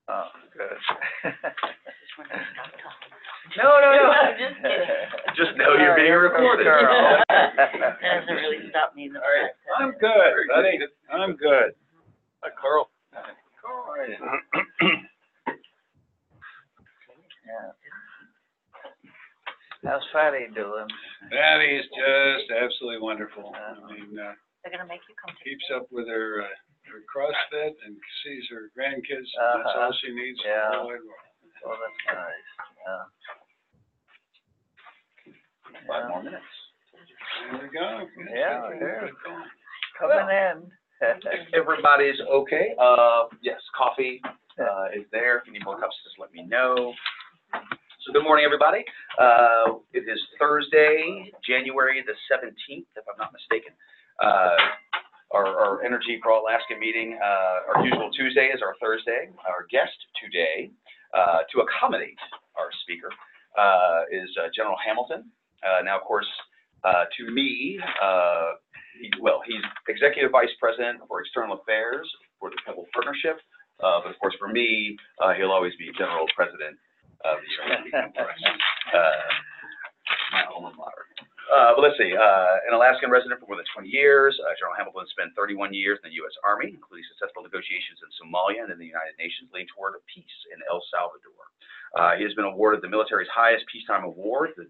Oh, good. No, I'm just kidding. Just know you're being recorded. That doesn't really stop me in the process. I'm good, buddy. I'm good. Hi, Carl. Yeah. How's Fatty doing? Patty is just absolutely wonderful. I mean, They're gonna make you come to keeps up with her CrossFit and sees her grandkids. And that's all she needs. Yeah. In the wide world. Oh, that's nice. Yeah. 5 more minutes. There we go. Yeah, there. Coming in. Everybody's okay. Yes, coffee is there. If you need more cups, just let me know. So good morning, everybody. It is Thursday, January the 17th, if I'm not mistaken. Our Energy for Alaska meeting, our usual Tuesday is our Thursday. Our guest today, to accommodate our speaker, is General Hamilton. Now, of course, to me, he's Executive Vice President for External Affairs for the Pebble Partnership. But of course, for me, he'll always be General President of the University of my alma mater. But let's see, an Alaskan resident for more than 20 years, General Hamilton spent 31 years in the U.S. Army, including successful negotiations in Somalia and in the United Nations, leading toward a peace in El Salvador. He has been awarded the military's highest peacetime award, the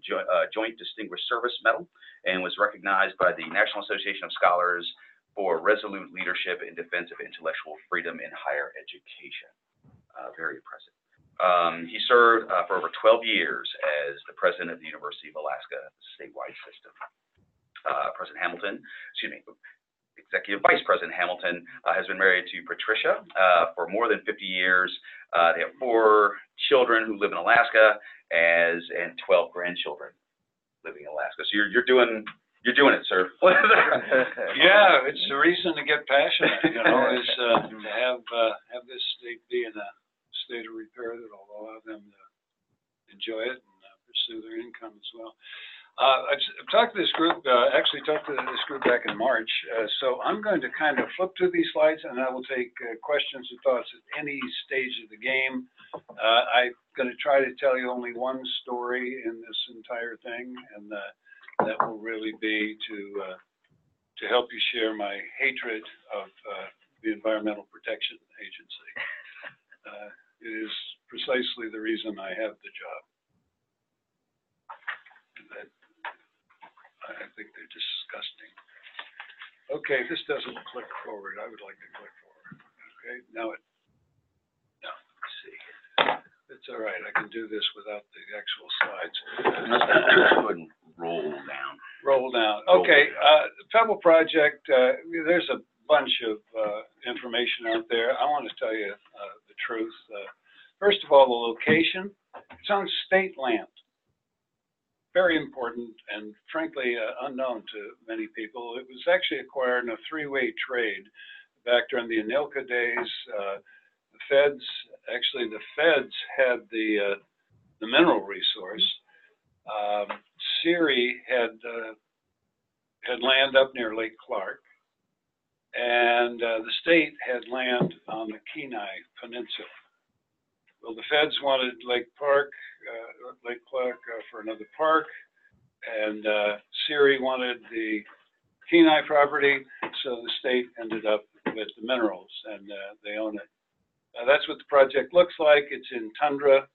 Joint Distinguished Service Medal, and was recognized by the National Association of Scholars for resolute leadership in defense of intellectual freedom in higher education. Very impressive. He served for over 12 years as the president of the University of Alaska statewide system. Executive Vice President Hamilton has been married to Patricia for more than 50 years. They have 4 children who live in Alaska and 12 grandchildren living in Alaska. So you're doing it, sir. Yeah, it's the reason to get passionate, is to have this state be in a state of repair that will allow them to enjoy it and pursue their income as well. I've talked to this group, actually talked to this group back in March, so I'm going to kind of flip through these slides and I will take questions or thoughts at any stage of the game. I'm going to try to tell you only one story in this entire thing, and that will really be to help you share my hatred of the Environmental Protection Agency. It is precisely the reason I have the job. I think they're disgusting. Okay, this doesn't click forward. I would like to click forward. Okay, no, let's see. It's all right. I can do this without the actual slides. Let's go ahead and roll down. Roll down. Okay, Pebble Project, there's a bunch of information out there. I want to tell you the truth. First of all, the location. It's on state land. Very important and frankly unknown to many people. It was actually acquired in a 3-way trade back during the Anilka days. The feds had the mineral resource. Siri had land up near Lake Clark, and the state had land on the Kenai Peninsula. Well, the feds wanted Lake Clark for another park, and Siri wanted the Kenai property, so the state ended up with the minerals, and they own it. That's what the project looks like. It's in tundra.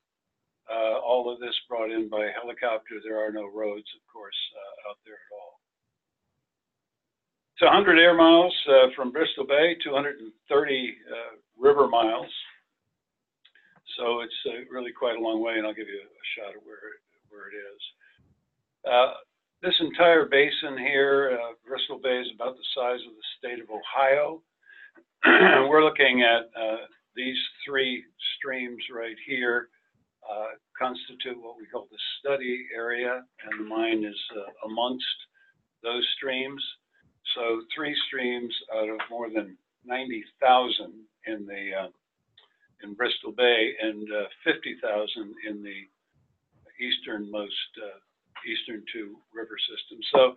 All of this brought in by helicopter. There are no roads, of course, out there at all. It's 100 air miles from Bristol Bay, 230 river miles. So it's really quite a long way, and I'll give you a shot of where it is. This entire basin here, Bristol Bay, is about the size of the state of Ohio. We're looking at these 3 streams right here constitute what we call the study area, and the mine is amongst those streams. So 3 streams out of more than 90,000 in Bristol Bay, and 50,000 in the eastern 2 river systems. So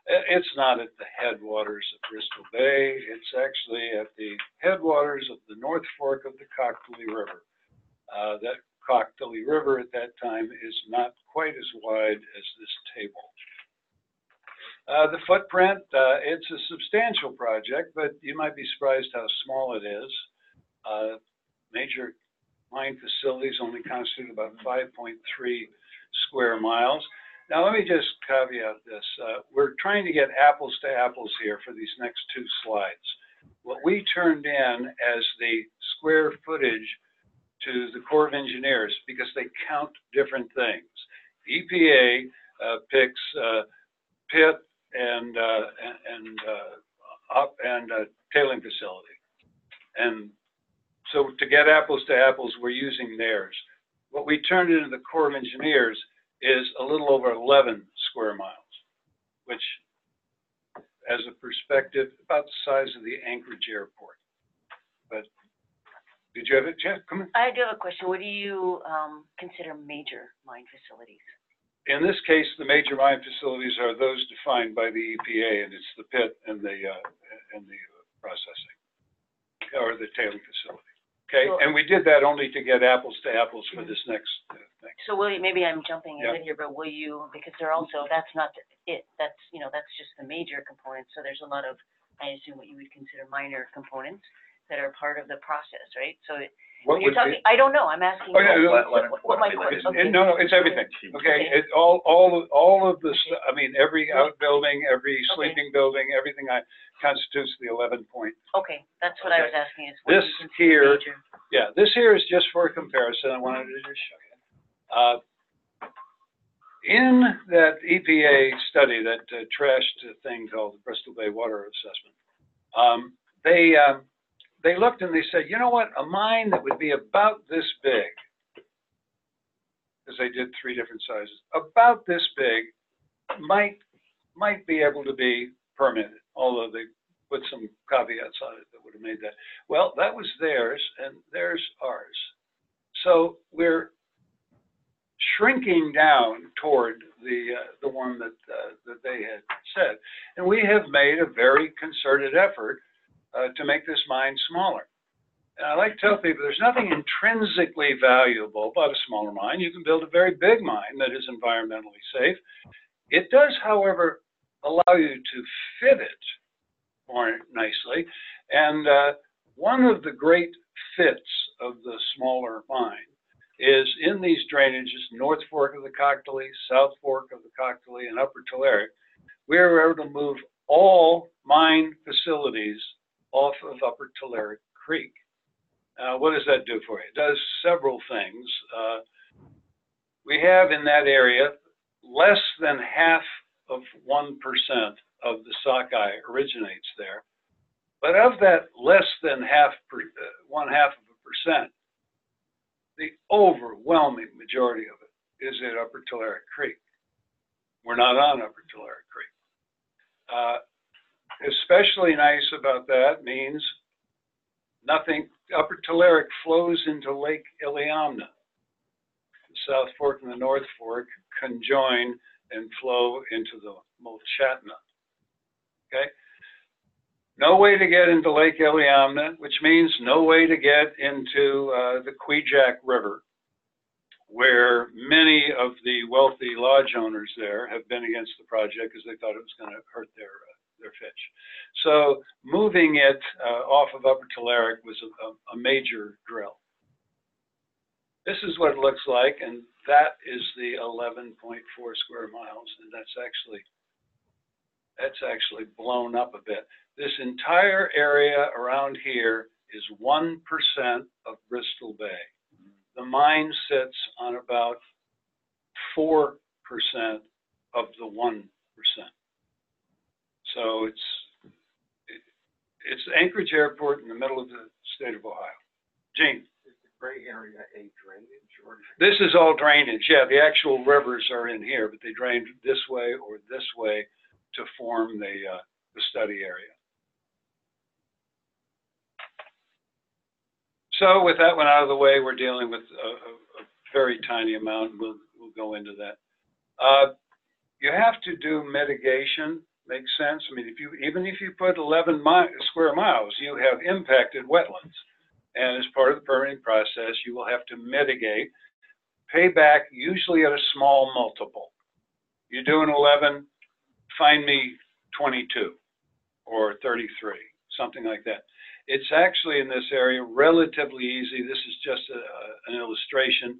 it's not at the headwaters of Bristol Bay. It's actually at the headwaters of the North Fork of the Cockley River. That Cocktally River at that time is not quite as wide as this table. The footprint, it's a substantial project, but you might be surprised how small it is. Major mine facilities only constitute about 5.3 square miles. Now, let me just caveat this. We're trying to get apples to apples here for these next two slides. What we turned in as the square footage to the Corps of Engineers, because they count different things. EPA picks pit and tailing facility. And so to get apples to apples, we're using theirs. What we turned into the Corps of Engineers is a little over 11 square miles, which, as a perspective, about the size of the Anchorage airport. But did you have it, Jeff? Come on. I do have a question. What do you consider major mine facilities? In this case, the major mine facilities are those defined by the EPA, and it's the pit and the processing, or the tailing facility. Okay, So, and we did that only to get apples to apples for this next thing. So will you, maybe I'm jumping Yeah. ahead here, but will you, because they're also, that's not it, that's, you know, that's just the major components. So there's a lot of, I assume what you would consider minor components that are part of the process, right? So What when you're would be- talking, I don't know, I'm asking. Oh, yeah, you what my would be question, like- okay. No, it's everything. Okay, Okay. it, all of this. I mean, every outbuilding, every Okay. sleeping building, everything constitutes the 11 point. Okay, that's what I was asking is what This do you consider here- major? Yeah, this here is just for comparison. I wanted to just show you. In that EPA study, that trashed thing called the Bristol Bay Water Assessment, they looked and they said, you know what, a mine that would be about this big, because they did 3 different sizes, about this big, might be able to be permitted, although they put some caveats on it that would have made that. Well, that was theirs, and there's ours. So we're shrinking down toward the one that they had said, and we have made a very concerted effort to make this mine smaller. And I like to tell people there's nothing intrinsically valuable about a smaller mine. You can build a very big mine that is environmentally safe. It does, however, allow you to fit it more nicely. And one of the great fits of the smaller mine is in these drainages, North Fork of the Cocktally, South Fork of the Cocktally, and Upper Tulare. We were able to move all mine facilities off of Upper Tulare Creek. What does that do for you? It does several things. We have in that area less than half of 1% of the sockeye originates there. But of that less than 0.5%, the overwhelming majority of it is at Upper Tulare Creek. We're not on Upper Tulare Creek. Especially nice about that means nothing, Upper Tulare flows into Lake Iliamna. The South Fork and the North Fork conjoin and flow into the Mulchatna. Okay? No way to get into Lake Iliamna, which means no way to get into the Kvichak River, where many of the wealthy lodge owners there have been against the project because they thought it was going to hurt their fish. So moving it off of Upper Tulare was a major drill. This is what it looks like, and that is the 11.4 square miles, and that's actually blown up a bit. This entire area around here is 1% of Bristol Bay. The mine sits on about 4% of the 1%. So it's Anchorage Airport in the middle of the state of Ohio. Gene? Is the gray area a drainage or? This is all drainage. Yeah, the actual rivers are in here, but they drained this way or this way to form the study area. So with that one out of the way, we're dealing with a very tiny amount. We'll go into that. You have to do mitigation. Makes sense. I mean, even if you put 11 square miles, you have impacted wetlands. And as part of the permitting process, you will have to mitigate, pay back usually at a small multiple. You do an 11, find me 22 or 33, something like that. It's actually in this area relatively easy. This is just an illustration.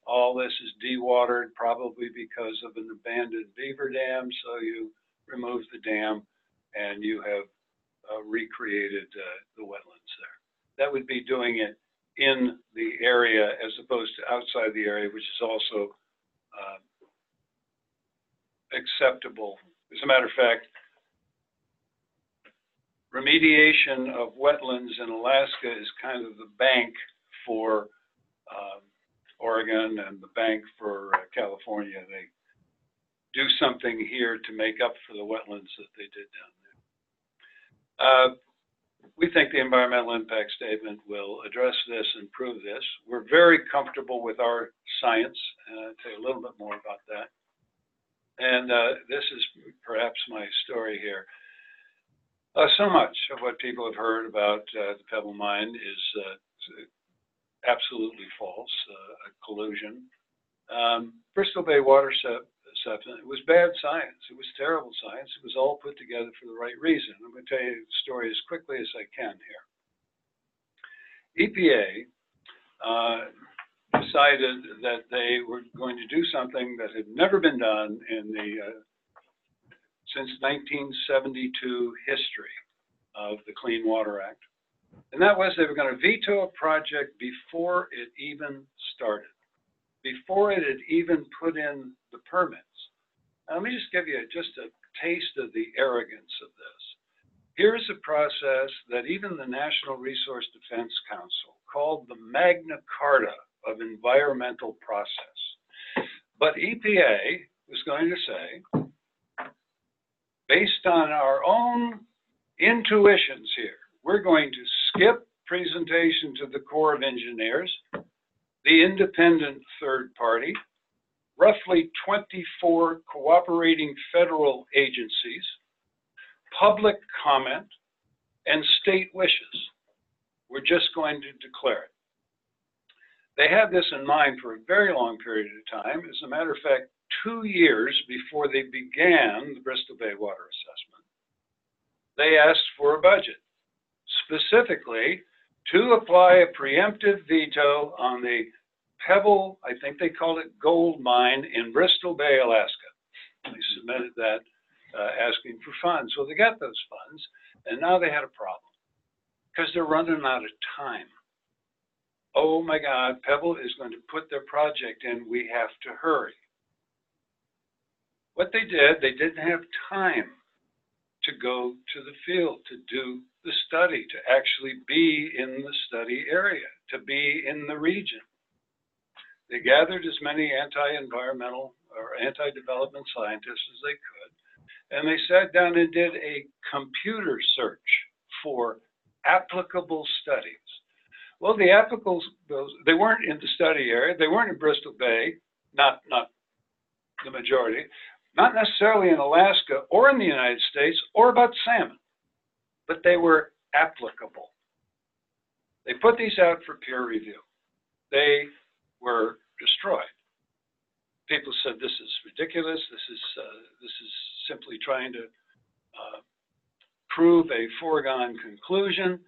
All this is dewatered, probably because of an abandoned beaver dam. So you remove the dam and you have recreated the wetlands there. That would be doing it in the area as opposed to outside the area, which is also acceptable. As a matter of fact, remediation of wetlands in Alaska is kind of the bank for Oregon and the bank for California. They do something here to make up for the wetlands that they did down there. We think the environmental impact statement will address this and prove this. We're very comfortable with our science, and I'll tell you a little bit more about that. And this is perhaps my story here. So much of what people have heard about the Pebble mine is absolutely false, a collusion. Bristol Bay water supplement, it was bad science. It was terrible science. It was all put together for the right reason. I'm going to tell you the story as quickly as I can here. EPA decided that they were going to do something that had never been done in the since 1972 history of the Clean Water Act. And that was they were going to veto a project before it even started, before it had even put in the permits. Now, let me just give you just a taste of the arrogance of this. Here's a process that even the National Resource Defense Council called the Magna Carta of environmental process. But EPA was going to say, based on our own intuitions here, we're going to skip presentation to the Corps of Engineers, the independent third party, roughly 24 cooperating federal agencies, public comment, and state wishes. We're just going to declare it. They had this in mind for a very long period of time. As a matter of fact, 2 years before they began the Bristol Bay water assessment, they asked for a budget, specifically to apply a preemptive veto on the Pebble, I think they called it gold mine in Bristol Bay, Alaska. They submitted that asking for funds. Well, they got those funds, and now they had a problem because they're running out of time. Oh my God, Pebble is going to put their project in. We have to hurry. What they did, they didn't have time to go to the field, to do the study, to actually be in the study area, to be in the region. They gathered as many anti-environmental or anti-development scientists as they could, and they sat down and did a computer search for applicable studies. Well, the applicable, they weren't in the study area, they weren't in Bristol Bay, not the majority, not necessarily in Alaska or in the United States or about salmon, but they were applicable. They put these out for peer review. They were destroyed. People said this is ridiculous. This is simply trying to prove a foregone conclusion.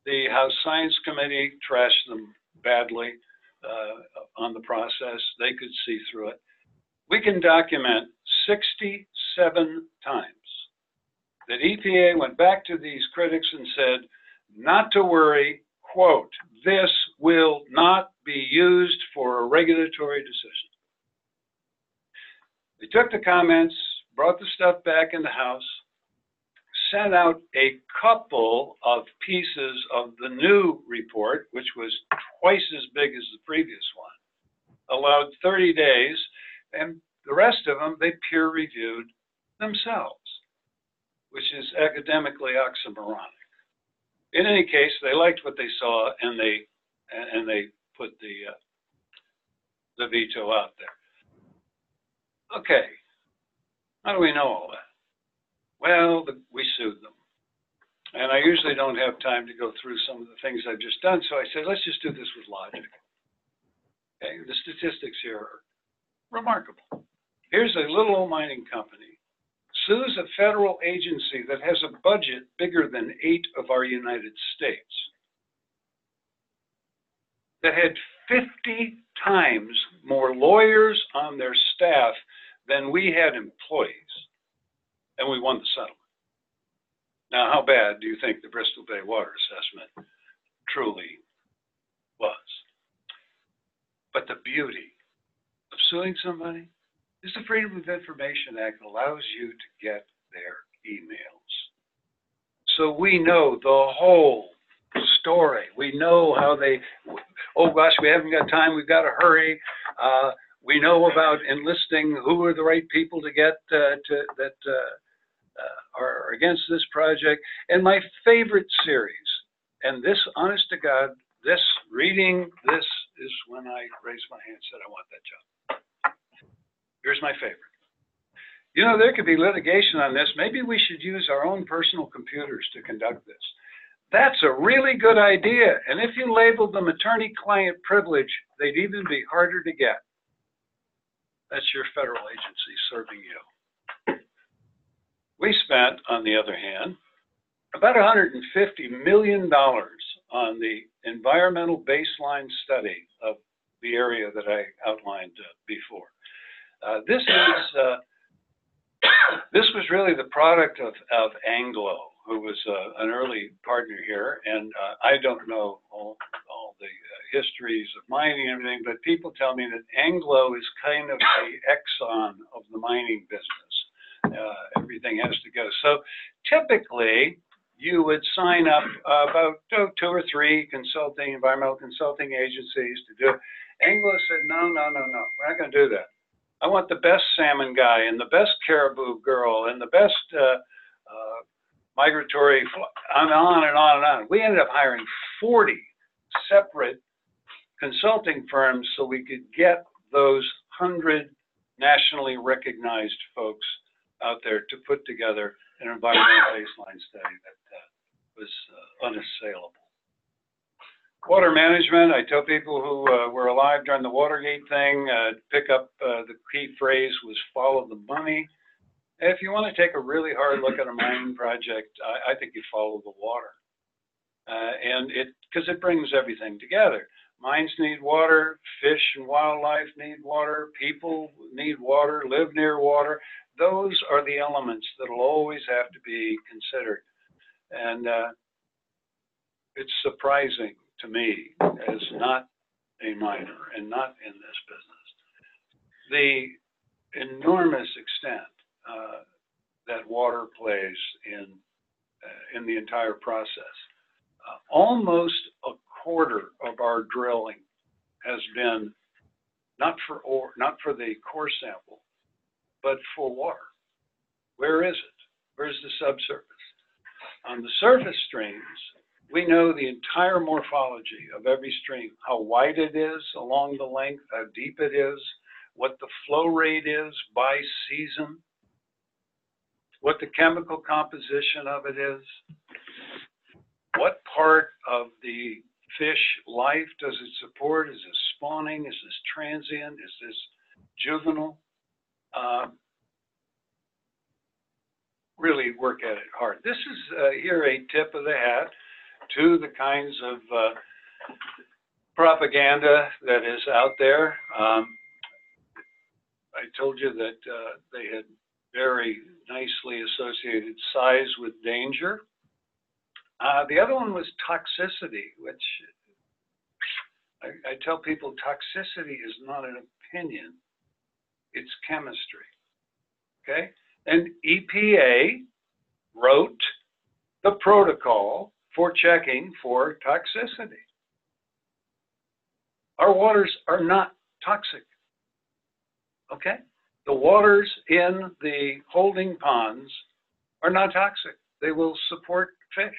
The House Science Committee trashed them badly on the process. They could see through it. We can document 67 times that EPA went back to these critics and said, not to worry, quote, this will not be used for a regulatory decision. They took the comments, brought the stuff back in the House, sent out a couple of pieces of the new report, which was twice as big as the previous one, allowed 30 days, and the rest of them they peer reviewed themselves, which is academically oxymoronic. In any case, they liked what they saw, and they put the veto out there. Okay, how do we know all that? Well, we sued them. And I usually don't have time to go through some of the things I've just done, so I said, let's just do this with logic. Okay, the statistics here are remarkable. Here's a little old mining company, sues a federal agency that has a budget bigger than 8 of our United States, that had 50 times more lawyers on their staff than we had employees, and we won the settlement. Now, how bad do you think the Bristol Bay Water Assessment truly was? But the beauty of suing somebody is the Freedom of Information Act allows you to get their emails. So we know the whole story. We know how they, oh gosh, we haven't got time, we've got to hurry. We know about enlisting who are the right people to get that are against this project. And my favorite series, and this, honest to God, this, reading this is when I raised my hand and said, I want that job. Here's my favorite. You know, there could be litigation on this. Maybe we should use our own personal computers to conduct this. That's a really good idea. And if you labeled them attorney-client privilege, they'd even be harder to get. That's your federal agency serving you. We spent, on the other hand, about $150 million on the environmental baseline study of the area that I outlined before. This was really the product of Anglo, who was an early partner here, and I don't know all the histories of mining and everything, but people tell me that Anglo is kind of the Exxon of the mining business. Everything has to go. So typically, you would sign up about 2 or 3 environmental consulting agencies to do it. Anglo said, no, we're not going to do that. I want the best salmon guy and the best caribou girl and the best migratory, on and on. We ended up hiring 40 separate consulting firms so we could get those 100 nationally recognized folks out there to put together an environmental baseline study that was unassailable. Water management, I tell people who were alive during the Watergate thing, pick up the key phrase was follow the money. If you want to take a really hard look at a mining project, I think you follow the water. Because it brings everything together. Mines need water, fish and wildlife need water, people need water, live near water. Those are the elements that will always have to be considered. And it's surprising to me, as not a miner and not in this business, the enormous extent that water plays in the entire process. Almost a quarter of our drilling has been not for ore, not for the core sample, but for water. Where is it? Where's the subsurface? On the surface streams, we know the entire morphology of every stream, how wide it is along the length, how deep it is, what the flow rate is by season, what the chemical composition of it is, what part of the fish life does it support? Is this spawning? Is this transient? Is this juvenile? Really work at it hard. This is here a tip of the hat to the kinds of propaganda that is out there. I told you that they had very nicely associated size with danger. The other one was toxicity, which I tell people toxicity is not an opinion, it's chemistry, okay? And EPA wrote the protocol for checking for toxicity. Our waters are not toxic, okay? The waters in the holding ponds are not toxic. They will support fish.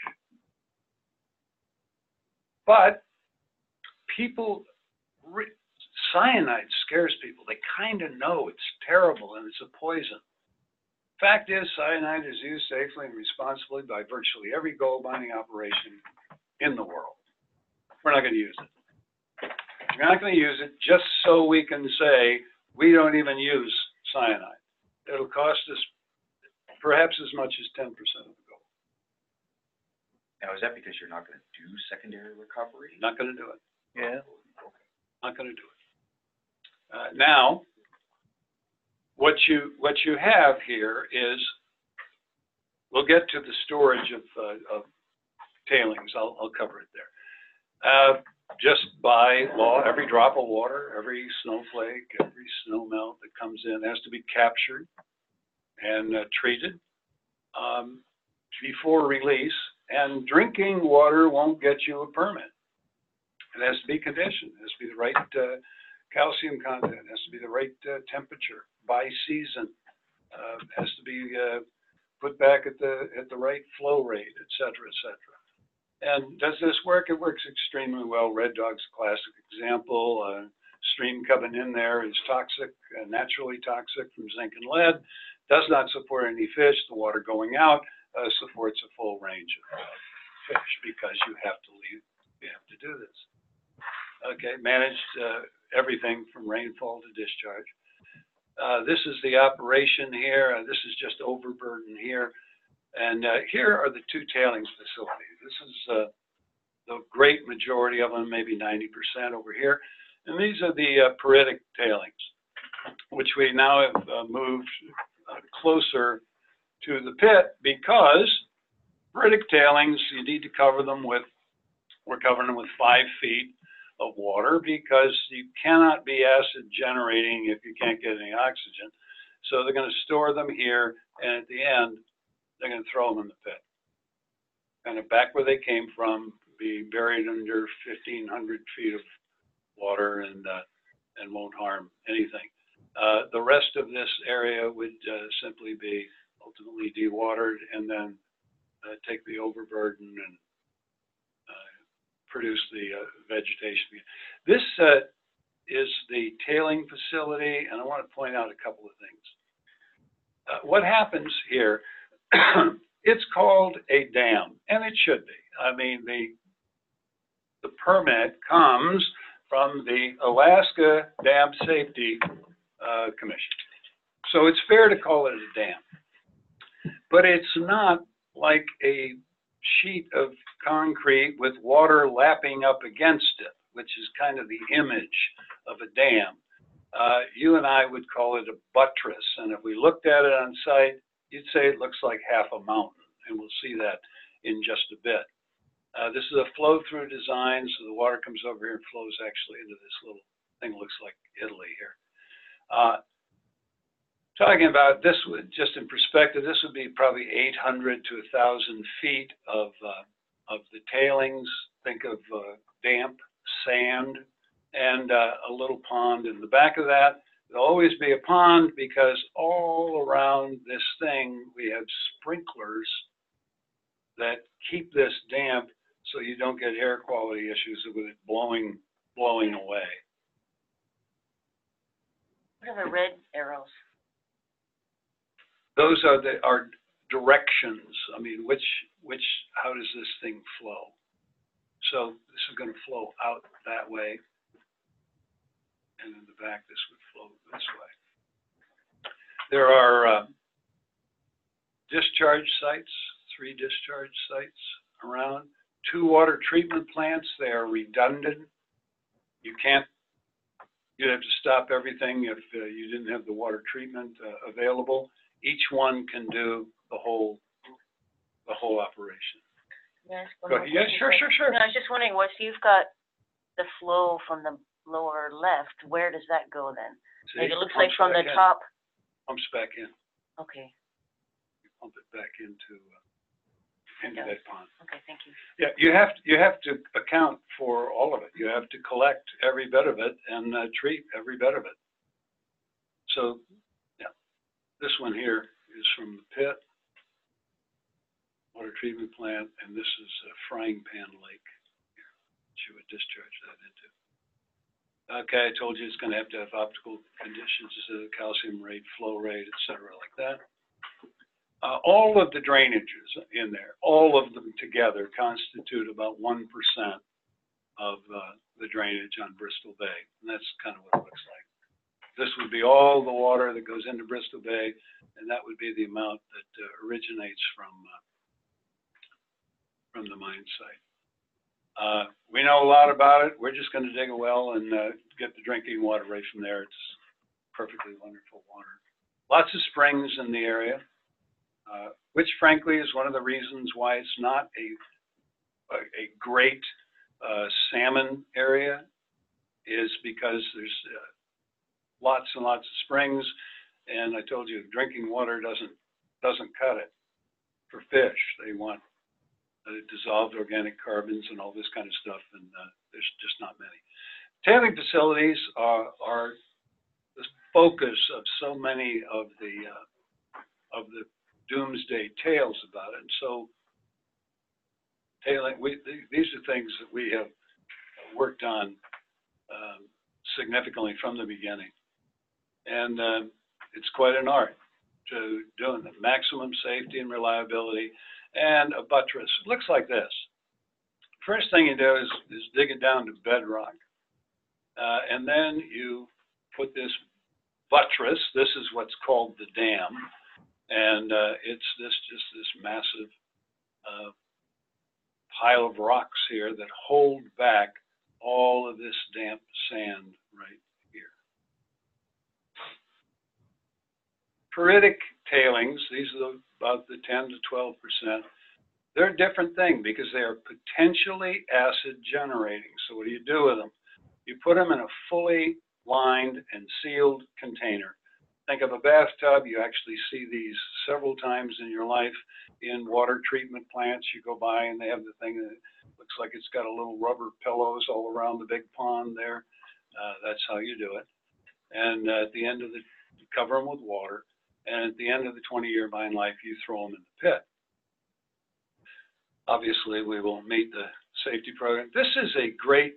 But people, cyanide scares people. They kind of know it's terrible and it's a poison. Fact is, cyanide is used safely and responsibly by virtually every gold mining operation in the world. We're not going to use it. We're not going to use it just so we can say we don't even use cyanide. It'll cost us perhaps as much as 10% of the gold. Now, is that because you're not going to do secondary recovery? Not going to do it. Yeah. Not going to do it. Now, what you have here is, we'll get to the storage of tailings. I'll cover it there. Just by law, every drop of water, every snowflake, every snow melt that comes in has to be captured and treated before release. And drinking water won't get you a permit. It has to be conditioned. It has to be the right calcium content. It has to be the right temperature by season. Has to be put back at the right flow rate, et cetera, et cetera. And does this work? It works extremely well. Red Dog's a classic example. Stream coming in there is toxic, naturally toxic from zinc and lead. Does not support any fish. The water going out supports a full range of fish because you have to do this. Okay, managed everything from rainfall to discharge. This is the operation here. This is just overburden here. And here are the two tailings facilities. This is the great majority of them, maybe 90% over here. And these are the peritic tailings, which we now have moved closer to the pit because peritic tailings, you need to cover them with, we're covering them with 5 feet of water because you cannot be acid generating if you can't get any oxygen. So they're going to store them here, and at the end, they're going to throw them in the pit. Kind of back where they came from, be buried under 1,500 feet of water and won't harm anything. The rest of this area would simply be ultimately dewatered and then take the overburden and produce the vegetation. This is the tailing facility, and I want to point out a couple of things. What happens here, it's called a dam, and it should be. I mean, the permit comes from the Alaska Dam Safety Commission. So it's fair to call it a dam. But it's not like a sheet of concrete with water lapping up against it, which is kind of the image of a dam. You and I would call it a buttress, and if we looked at it on site, you'd say it looks like half a mountain, and we'll see that in just a bit. This is a flow-through design, so the water comes over here and flows actually into this little thing that looks like Italy here. Talking about this, just in perspective, this would be probably 800 to 1,000 feet of the tailings. Think of damp sand and a little pond in the back of that. There'll always be a pond because all around this thing we have sprinklers that keep this damp so you don't get air quality issues with it blowing away. What are the red arrows? Those are our directions. I mean, how does this thing flow? So this is going to flow out that way, and in the back this would flow this way. There are discharge sites, 3 discharge sites around, 2 water treatment plants. They are redundant. You'd have to stop everything if you didn't have the water treatment available. Each one can do the whole operation. Yes. Go ahead. Yeah, sure. No, I was just wondering, so you've got the flow from the lower left. Where does that go then? See, Like it looks like from the top. Pumps back in. Okay. You pump it back into that pond. Okay, thank you. Yeah, you have to account for all of it. You have to collect every bit of it and treat every bit of it. So, yeah, this one here is from the pit, water treatment plant, and this is a frying pan lake that you would discharge that into. Okay, I told you it's going to have optical conditions, calcium rate, flow rate, et cetera, like that. All of the drainages in there, all of them together constitute about 1% of the drainage on Bristol Bay. And that's kind of what it looks like. This would be all the water that goes into Bristol Bay, and that would be the amount that originates from the mine site. We know a lot about it. We're just going to dig a well and get the drinking water right from there. It's perfectly wonderful water. Lots of springs in the area, which frankly is one of the reasons why it's not a great salmon area, is because there's lots and lots of springs, and I told you drinking water doesn't cut it for fish. They want dissolved organic carbons and all this kind of stuff, and there's just not many. Tailing facilities are the focus of so many of the doomsday tales about it. And so tailing, these are things that we have worked on significantly from the beginning. And it's quite an art to doing the maximum safety and reliability. And a buttress, it looks like this. First thing you do is dig it down to bedrock. And then you put this buttress, this is what's called the dam. And it's just this massive pile of rocks here that hold back all of this damp sand right here. Peritic tailings, these are about the 10 to 12%. They're a different thing because they are potentially acid generating. So what do you do with them? You put them in a fully lined and sealed container. Think of a bathtub. You actually see these several times in your life in water treatment plants. You go by and they have the thing that looks like it's got a little rubber pillows all around the big pond there. That's how you do it. And at the end of the, you cover them with water. And at the end of the 20-year mine life, you throw them in the pit. Obviously, we will meet the safety program. This is a great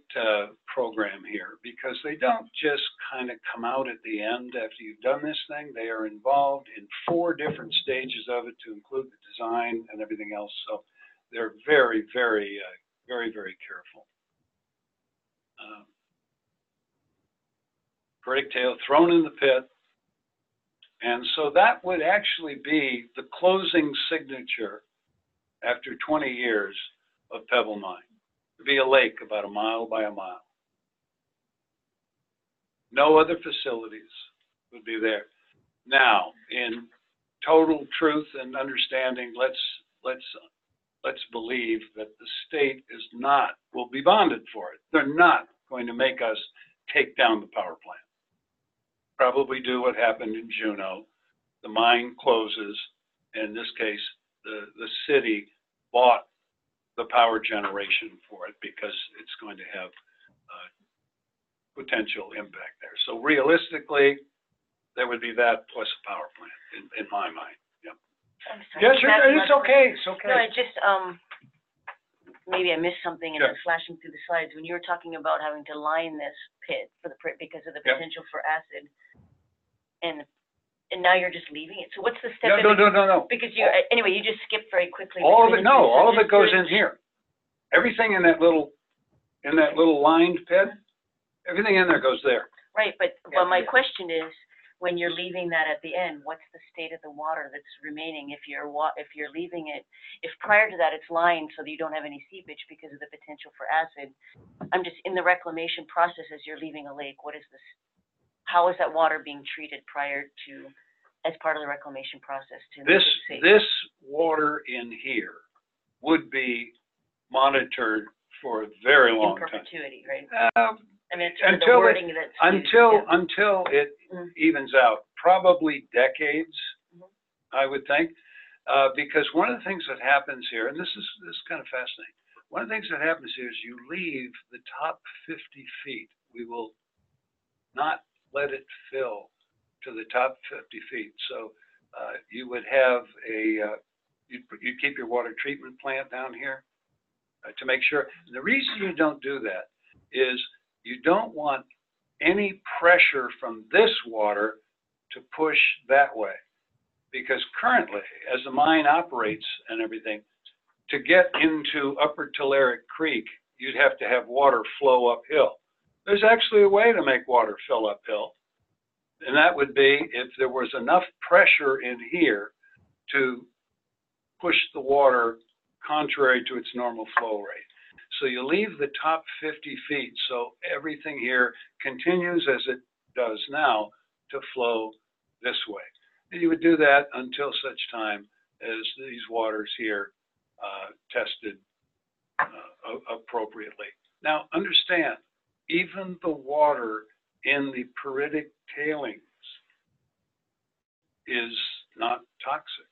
program here because they don't just kind of come out at the end after you've done this thing. They are involved in 4 different stages of it to include the design and everything else. So they're very, very, very, very careful. Peritic tail thrown in the pit. And so that would actually be the closing signature after 20 years of Pebble Mine. It would be a lake about a mile by a mile. No other facilities would be there. Now, in total truth and understanding, let's believe that the state will be bonded for it. They're not going to make us take down the power plant. Probably do what happened in Juneau. The mine closes. In this case, the city bought the power generation for it because it's going to have potential impact there. So realistically, there would be that plus a power plant in my mind. Yeah. I'm sorry. Yes, it's okay. It's okay. No, I just, maybe I missed something and Yeah. I'm flashing through the slides. When you were talking about having to line this pit for the because of the Yeah. potential for acid, and now you're just leaving it. So what's the step? No. Because anyway, you just skipped very quickly. All of it, between no, the two. all of it goes in here. Everything in that little lined pit, everything in there goes there. Right, but Yeah, my yeah. question is, when you're leaving that at the end, what's the state of the water that's remaining? If you're leaving it, if prior to that it's lined so that you don't have any seepage because of the potential for acid, I'm just in the reclamation process as you're leaving a lake. What is this? How is that water being treated prior to, as part of the reclamation process to make it safe? This water in here would be monitored for a very long in time. perpetuity, right? I mean, it's Until the wording that's used, yeah. until it Mhm. evens out, probably decades, Mhm. I would think, because one of the things that happens here, and this is kind of fascinating. One of the things that happens here is you leave the top 50 feet. We will not let it fill to the top 50 feet. So you would have you'd keep your water treatment plant down here to make sure. And the reason you don't do that is you don't want any pressure from this water to push that way. because currently, as the mine operates and everything, to get into Upper Tulare Creek, you'd have to have water flow uphill. There's actually a way to make water fill uphill, and that would be if there was enough pressure in here to push the water contrary to its normal flow rate. So you leave the top 50 feet, so everything here continues as it does now to flow this way. And you would do that until such time as these waters here tested appropriately. Now, understand, even the water in the periodic tailings is not toxic.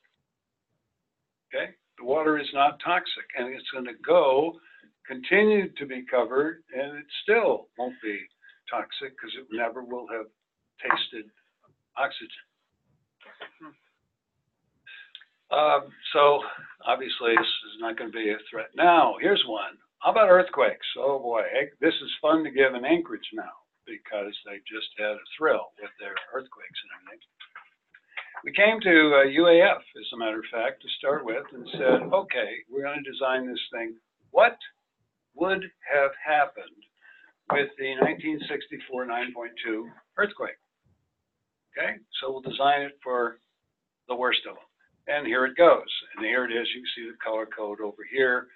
Okay? The water is not toxic, and it's going to continue to be covered, and it still won't be toxic because it never will have tasted oxygen. So obviously this is not going to be a threat. Now, here's one. How about earthquakes? Oh boy, this is fun to give in Anchorage now because they just had a thrill with their earthquakes and everything. We came to UAF, as a matter of fact, to start with and said, okay, we're going to design this thing. What would have happened with the 1964 9.2 earthquake? Okay, so we'll design it for the worst of them. And here it goes. And here it is. You can see the color code over here.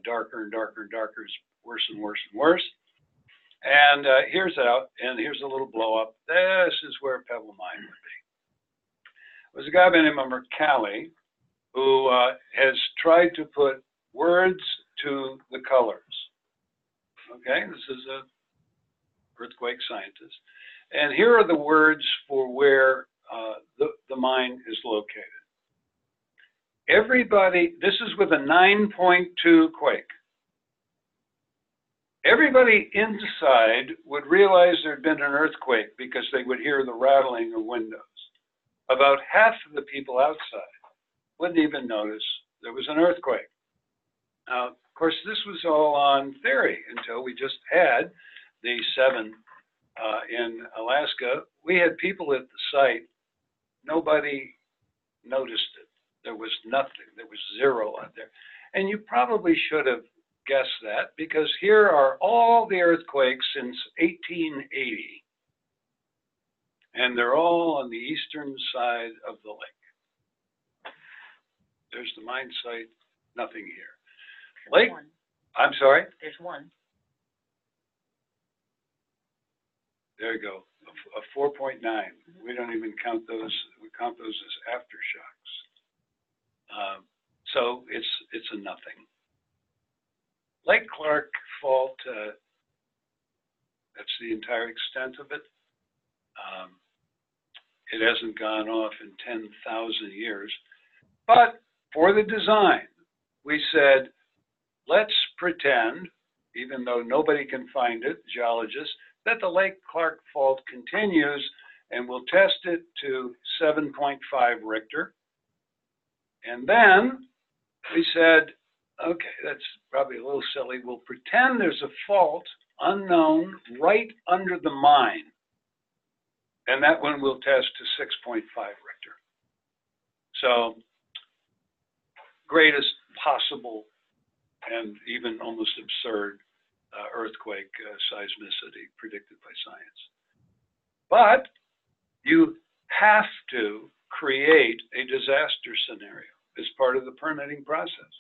Darker and darker and darker is worse and worse and worse. And here's out, and here's a little blow up. This is where Pebble Mine would be. There's a guy by the name of Mercalli who has tried to put words to the colors. Okay, this is a earthquake scientist. And here are the words for where the mine is located. Everybody, this is with a 9.2 quake. Everybody inside would realize there had been an earthquake because they would hear the rattling of windows. About half of the people outside wouldn't even notice there was an earthquake. Now, of course, this was all on theory until we just had the 7 in Alaska. We had people at the site. Nobody noticed it. There was nothing. There was zero out there. And you probably should have guessed that because here are all the earthquakes since 1880. And they're all on the eastern side of the lake. There's the mine site, nothing here. Lake, I'm sorry? There's one. There you go, a 4.9. We don't even count those, we count those as aftershocks. So it's a nothing. Lake Clark Fault, that's the entire extent of it. It hasn't gone off in 10,000 years. But for the design, we said, let's pretend, even though nobody can find it, geologists, that the Lake Clark Fault continues, and we'll test it to 7.5 Richter. And then we said, okay, that's probably a little silly. We'll pretend there's a fault unknown right under the mine. And that one we'll test to 6.5 Richter. So greatest possible and even almost absurd earthquake seismicity predicted by science. But you have to create a disaster scenario as part of the permitting process.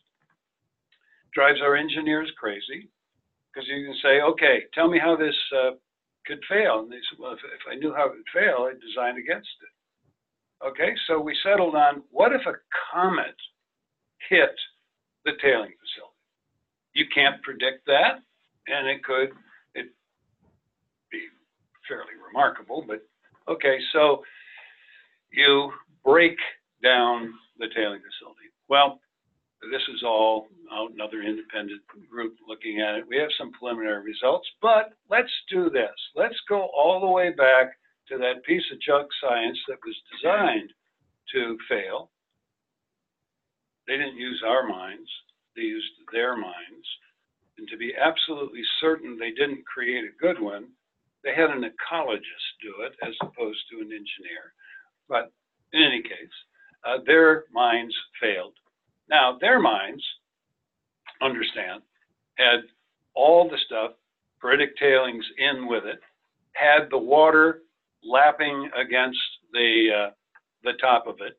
Drives our engineers crazy because you can say, okay, tell me how this could fail. And they said, well, if I knew how it would fail, I'd design against it. Okay, so we settled on, what if a comet hit the tailing facility? You can't predict that, and it be fairly remarkable, but okay, so you break down the tailing facility. Well, this is all another independent group looking at it. We have some preliminary results, but let's do this. Let's go all the way back to that piece of junk science that was designed to fail. They didn't use our minds. They used their minds. And to be absolutely certain they didn't create a good one, they had an ecologist do it as opposed to an engineer. But in any case, their mines failed. Now, their mines, understand, had all the stuff, periodic tailings in with it, had the water lapping against the top of it.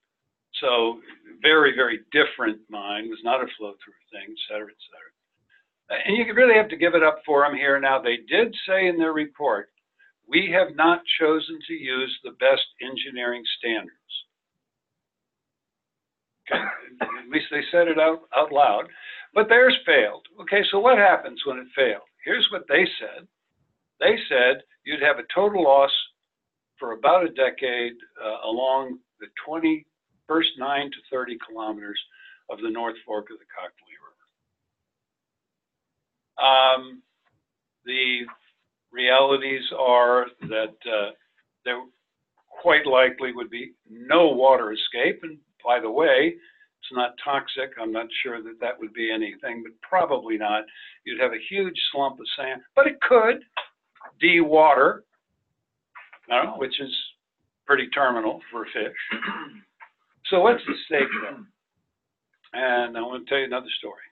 So very, very different mine. It was not a flow-through thing, et cetera, et cetera. And you really have to give it up for them here. Now, they did say in their report, we have not chosen to use the best engineering standards. Okay, at least they said it out loud. But theirs failed. Okay, so what happens when it failed? Here's what they said. They said you'd have a total loss for about a decade along the first 9 to 30 kilometers of the North Fork of the Cockley River. The realities are that there quite likely would be no water escape. And by the way, it's not toxic. I'm not sure that that would be anything, but probably not. You'd have a huge slump of sand, but it could de-water, which is pretty terminal for fish. So what's the stake there? And I want to tell you another story.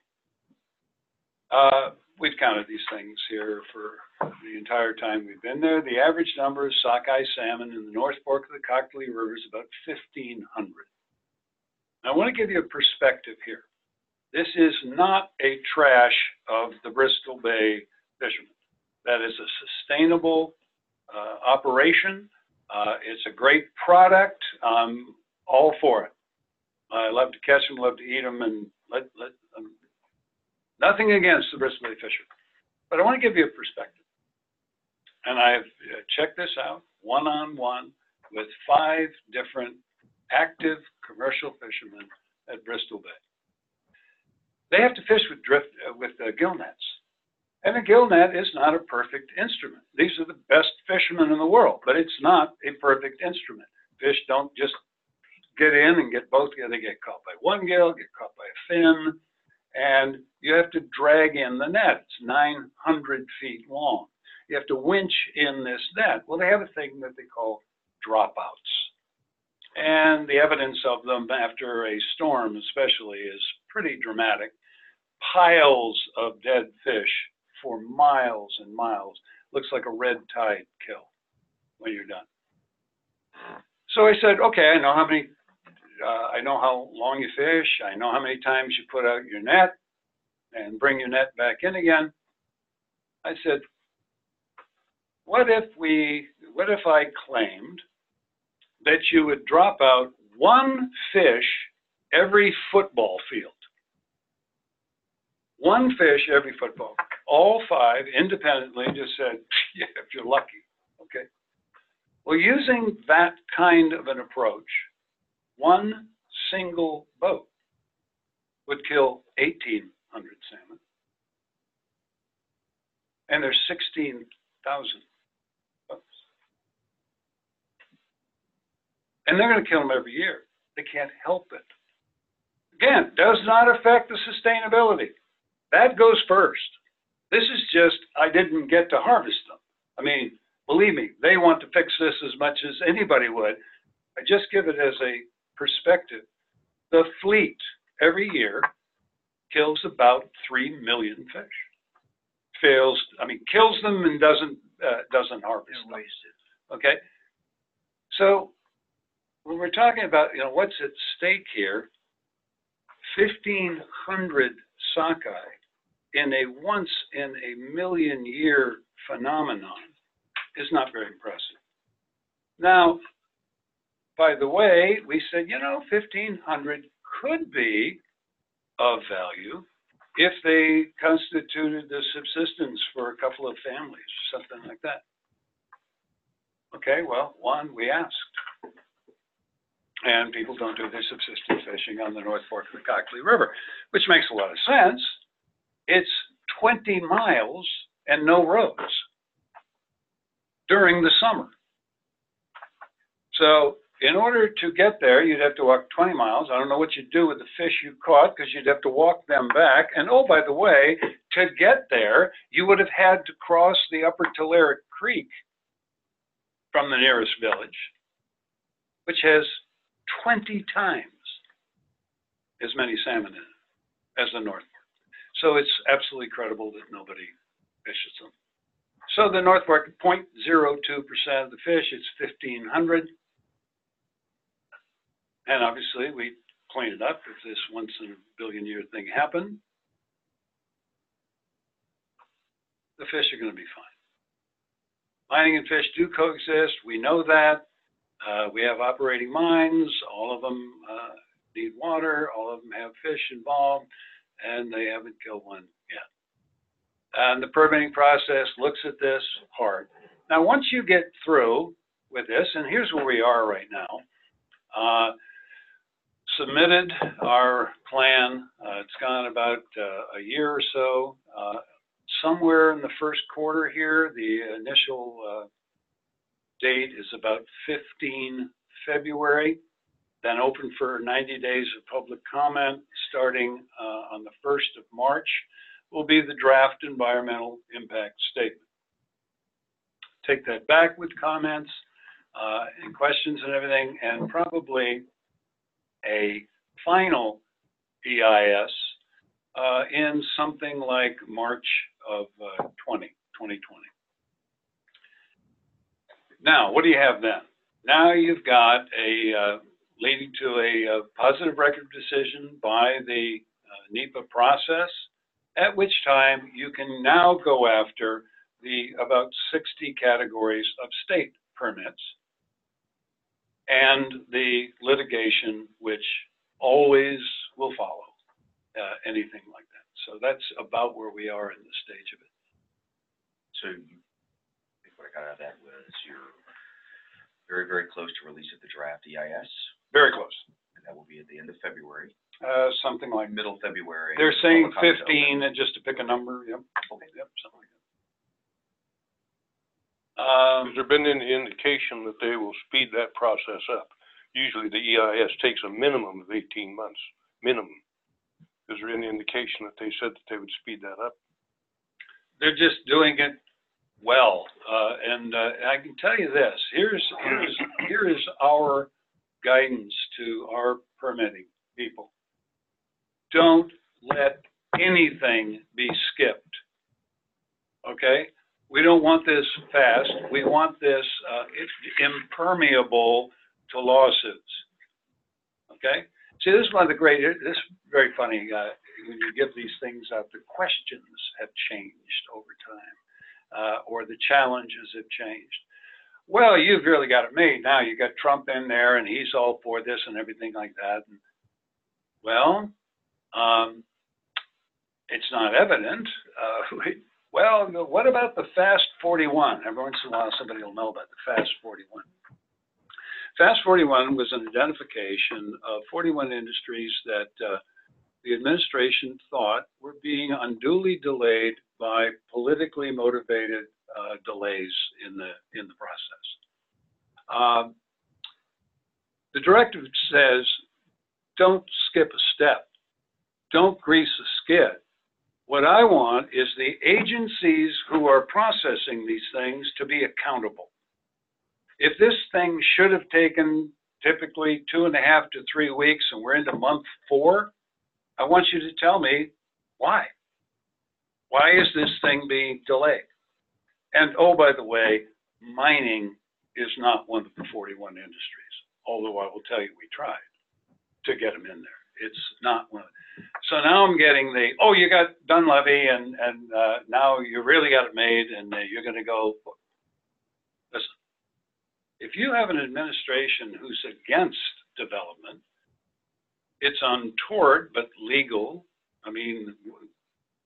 We've counted these things here for the entire time we've been there. The average number of sockeye salmon in the North Fork of the Cockley River is about 1,500. I want to give you a perspective here. This is not a trash of the Bristol Bay fishermen. That is a sustainable operation. It's a great product. I'm all for it. I love to catch them, love to eat them, and nothing against the Bristol Bay fishermen. But I want to give you a perspective. And I've checked this out one-on-one with 5 different active commercial fishermen at Bristol Bay. They have to fish with gill nets. And a gill net is not a perfect instrument. These are the best fishermen in the world, but it's not a perfect instrument. Fish don't just get in and get both. They get caught by one gill, get caught by a fin, and you have to drag in the net. It's 900 feet long. You have to winch in this net. Well, they have a thing that they call dropouts. And the evidence of them after a storm especially is pretty dramatic. Piles of dead fish for miles and miles. Looks like a red tide kill when you're done. So I said, okay, I know how long you fish. I know how many times you put out your net and bring your net back in again. I said, what if I claimed that you would drop out 1 fish every football field? 1 fish every football. All 5 independently just said, yeah, if you're lucky, okay? Well, using that kind of an approach, 1 single boat would kill 1,800 salmon. And there's 16,000 boats. And they're going to kill them every year. They can't help it. Again, does not affect the sustainability. That goes first. This is just, I didn't get to harvest them. I mean, believe me, they want to fix this as much as anybody would. I just give it as a perspective. The fleet every year kills about 3 million fish. Kills them and doesn't harvest them. Okay? So when we're talking about, what's at stake here, 1,500 sockeye in a once in a million year phenomenon is not very impressive. Now, by the way, we said, 1,500 could be of value if they constituted the subsistence for a couple of families, something like that. Okay, well, we asked. And people don't do their subsistence fishing on the North Fork of the Cockley River, which makes a lot of sense. It's 20 miles and no roads during the summer. So in order to get there, you'd have to walk 20 miles. I don't know what you'd do with the fish you caught because you'd have to walk them back. And oh, by the way, to get there, you would have had to cross the Upper Tulare Creek from the nearest village, which has 20 times as many salmon in it as the North Fork. So it's absolutely credible that nobody fishes them. So the North Fork, 0.02% of the fish, it's 1,500. And obviously we clean it up if this once in a billion year thing happened. The fish are going to be fine. Mining and fish do coexist. We know that. We have operating mines. All of them need water. All of them have fish involved, and they haven't killed one yet. And the permitting process looks at this hard. Now, once you get through with this, and here's where we are right now. Submitted our plan. It's gone about a year or so. Somewhere in the first quarter here, the initial date is about 15 February, then open for 90 days of public comment. Starting on the 1st of March will be the draft environmental impact statement. Take that back with comments and questions and everything, and probably a final EIS in something like March of 2020. Now, what do you have then? Now you've got a leading to a positive record decision by the NEPA process, at which time you can now go after the about 60 categories of state permits and the litigation which always will follow anything like that. So that's about where we are in the stage of it. So I think what I got out of that was you're very, very close to release of the draft EIS, Very close. and that will be at the end of February, Something like middle February. they're saying Public comment 15, open. just to pick a number. Yep. Okay. Yep. Something like that. Has there been any indication that they will speed that process up? Usually the EIS takes a minimum of 18 months, minimum. Is there any indication that they said that they would speed that up? They're just doing it well, and I can tell you this: here is our guidance to our permitting people. Don't let anything be skipped. Okay? We don't want this fast. We want this impermeable to lawsuits. Okay? See, this is one of the great, this is very funny, when you give these things out, the questions have changed over time, or the challenges have changed. Well, you've really got it made now. You got Trump in there, and he's all for this and everything like that. And, well, it's not evident. Well, what about the Fast 41? Every once in a while, somebody will know about the Fast 41. Fast 41 was an identification of 41 industries that the administration thought were being unduly delayed by politically motivated delays in the process. The directive says, don't skip a step. Don't grease a skid. What I want is the agencies who are processing these things to be accountable. If this thing should have taken typically 2.5 to 3 weeks and we're into month 4, I want you to tell me why. Why is this thing being delayed? And oh, by the way, mining is not one of the 41 industries, although I will tell you we tried to get them in there. It's not one of them. So now I'm getting the, oh, you got Dunleavy and now you really got it made and you're going to go. Listen, if you have an administration who's against development, it's untoward but legal. I mean,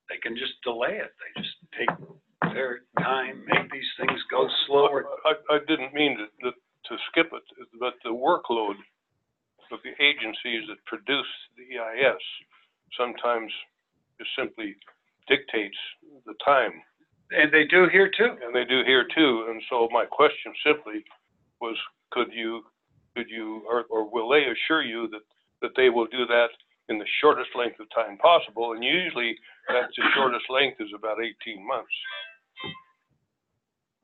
they can just delay it. They just take their time, make these things go slower. I didn't mean to skip it, but the workload of the agencies that produce the EIS sometimes just simply dictates the time. And they do here too. And they do here too. And so my question simply was, could you, or will they assure you that they will do that in the shortest length of time possible? And usually that's the shortest length is about 18 months.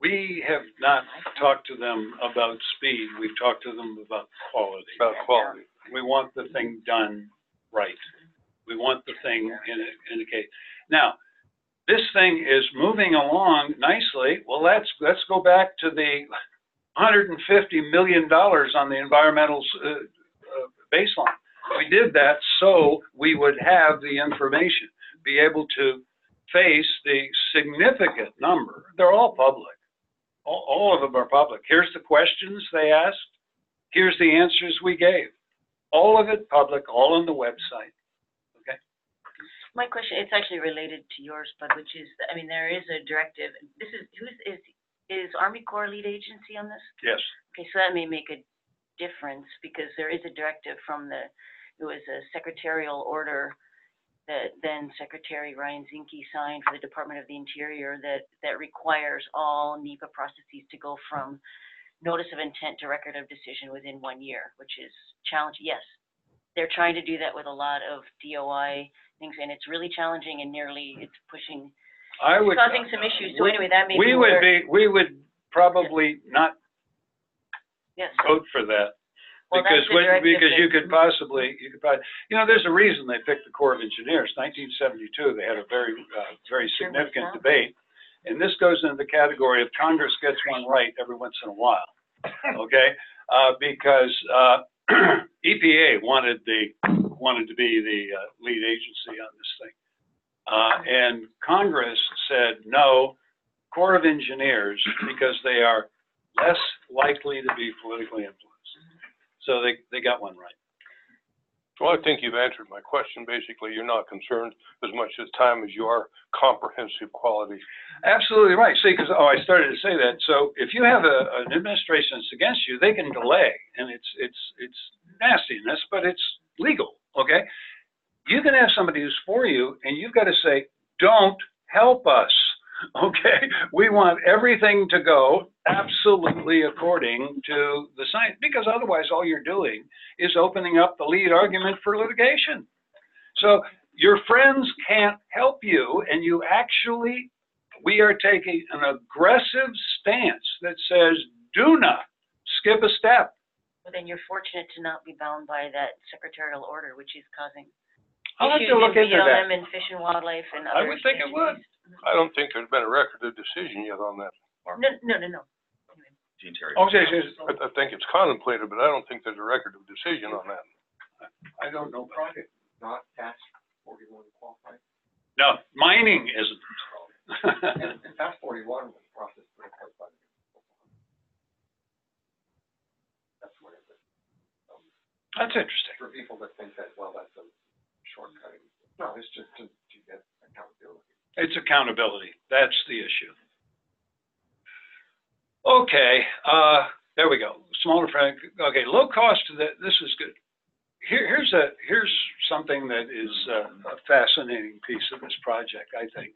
We have not talked to them about speed. We've talked to them about quality. About quality. We want the thing done right. We want the thing indicate. Now, this thing is moving along nicely. Well, let's go back to the $150 million on the environmental baseline. We did that so we would have the information, be able to face the significant number. They're all public. All of them are public. Here's the questions they asked. Here's the answers we gave. All of it public, all on the website. Okay. My question, it's actually related to yours, but which is, I mean, there is a directive. This is Army Corps lead agency on this? Yes. Okay, so that may make a difference because there is a directive from it was a secretarial order that then Secretary Ryan Zinke signed for the Department of the Interior that requires all NEPA processes to go from notice of intent to record of decision within 1 year, which is challenging. Yes, they're trying to do that with a lot of DOI things, and it's really challenging and it's pushing, causing some issues. So anyway, that may be we would probably not vote for that. Well, because you could probably, there's a reason they picked the Corps of Engineers. 1972, they had a very significant debate, and this goes into the category of Congress gets one right every once in a while, okay? Because EPA wanted to be the lead agency on this thing, and Congress said no, Corps of Engineers, because they are less likely to be politically influenced. So they got one right. Well, I think you've answered my question. Basically, you're not concerned as much this time as you are comprehensive quality. Absolutely right. See, because I started to say that. So if you have an administration that's against you, they can delay, and it's nastiness, but it's legal. Okay, you can have somebody who's for you, and you've got to say, "Don't help us." Okay, we want everything to go absolutely according to the science, because otherwise all you're doing is opening up the lead argument for litigation. So your friends can't help you, and we are taking an aggressive stance that says, do not skip a step. Well, then you're fortunate to not be bound by that secretarial order, which is causing I'll have issues to look in into BLM that. and Fish and Wildlife and other I would think it would. I don't think there's been a record of decision yet on that. No. The Interior. Okay, I think it's contemplated, but I don't think there's a record of decision on that. I don't know. Project not Task 41 qualified. No, mining isn't. And Task 41 was processed by the That's what it is. That's interesting. For people that think that, well, that's a shortcutting. No, it's just to get accountability. It's accountability. That's the issue. Okay, there we go. Smaller frag. Okay, low cost. This is good. Here's something that is a fascinating piece of this project, I think.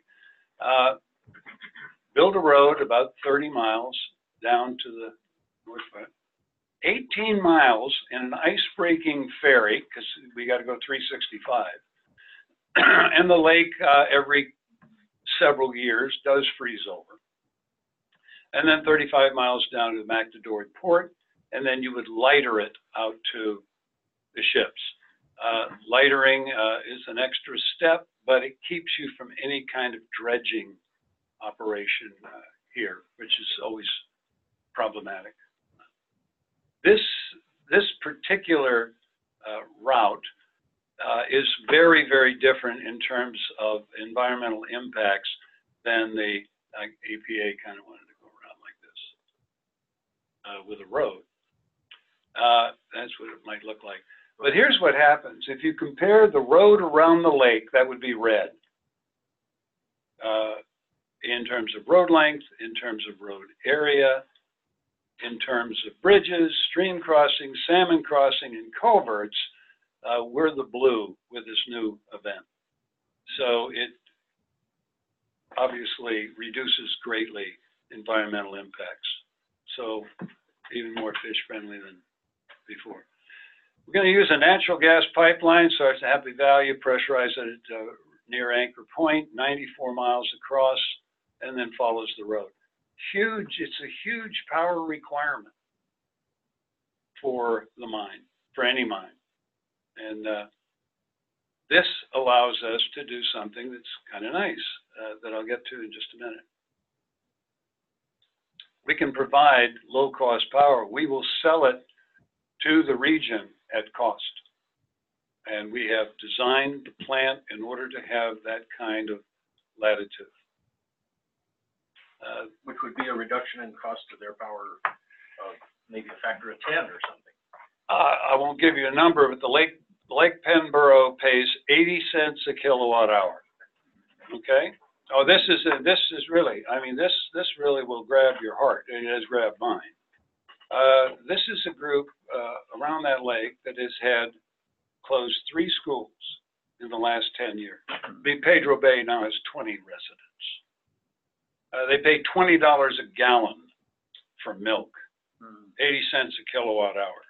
Build a road about 30 miles down to the north front. 18 miles in an ice-breaking ferry, because we got to go 365. And the lake every several years does freeze over. And then 35 miles down to the Magdadord port, and then you would lighter it out to the ships. Lightering is an extra step, but it keeps you from any kind of dredging operation here, which is always problematic. This particular route is very, very different in terms of environmental impacts than the EPA kind of wanted to go around like this with a road. That's what it might look like. But here's what happens. If you compare the road around the lake, that would be red in terms of road length, in terms of road area, in terms of bridges, stream crossing, salmon crossing, and culverts. We're the blue with this new event. So it obviously reduces greatly environmental impacts. So even more fish friendly than before. We're going to use a natural gas pipeline, starts at Happy Valley, pressurized at near Anchor Point, 94 miles across, and then follows the road. It's a huge power requirement for the mine, for any mine. And this allows us to do something that's kind of nice, that I'll get to in just a minute. We can provide low-cost power. We will sell it to the region at cost. And we have designed the plant in order to have that kind of latitude. Which would be a reduction in cost to their power of maybe a factor of 10 or something. I won't give you a number, but the Lake Penn Borough pays 80 cents a kilowatt hour. Okay? Oh, this is really, I mean, this really will grab your heart. It has grabbed mine. This is a group around that lake that has had closed 3 schools in the last 10 years. Pedro Bay now has 20 residents. They pay $20 a gallon for milk, 80 cents a kilowatt hour.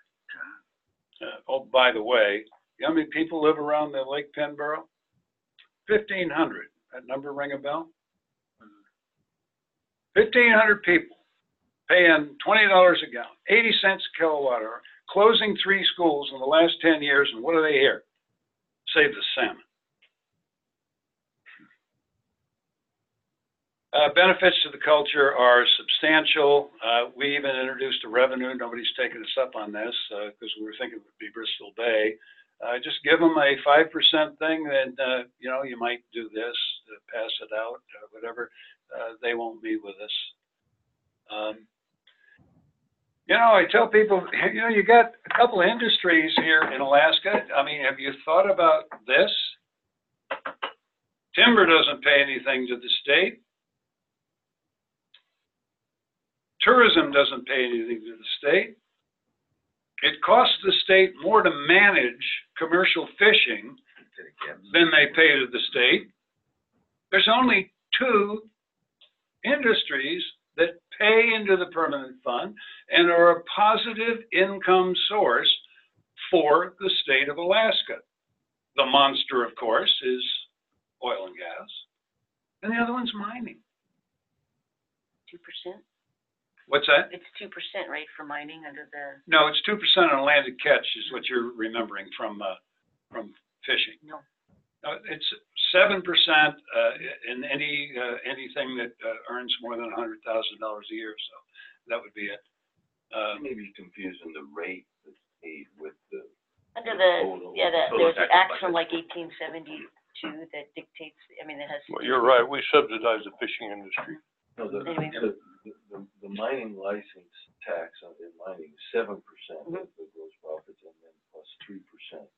Oh, by the way, you know how many people live around the Lake Penn Borough? 1,500. That number ring a bell? 1,500 people paying $20 a gallon, 80 cents a kilowatt hour, closing 3 schools in the last 10 years, and what do they hear? Save the salmon. Benefits to the culture are substantial. We even introduced a revenue. Nobody's taken us up on this because we were thinking it would be Bristol Bay. Just give them a 5% thing, and you know, you might do this, pass it out, whatever. They won't be with us. You know, I tell people, you know, you got a couple of industries here in Alaska. I mean, have you thought about this? Timber doesn't pay anything to the state. Tourism doesn't pay anything to the state. It costs the state more to manage commercial fishing than they pay to the state. There's only 2 industries that pay into the permanent fund and are a positive income source for the state of Alaska. The monster, of course, is oil and gas, and the other one's mining. 2%? What's that? It's 2%, right, for mining under the... No, it's 2% on landed catch is what you're remembering from fishing. No. It's 7% in anything that earns more than $100,000 a year. So that would be it. Maybe confusing the rate that's paid with the Under the, total. yeah, total there's an tax act from budget. like 1872 that dictates, I mean, that has... Well, you're right, we subsidize the fishing industry. No, Anyway. the mining license tax in mining is 7% Mhm. of the gross profits, and then plus 3%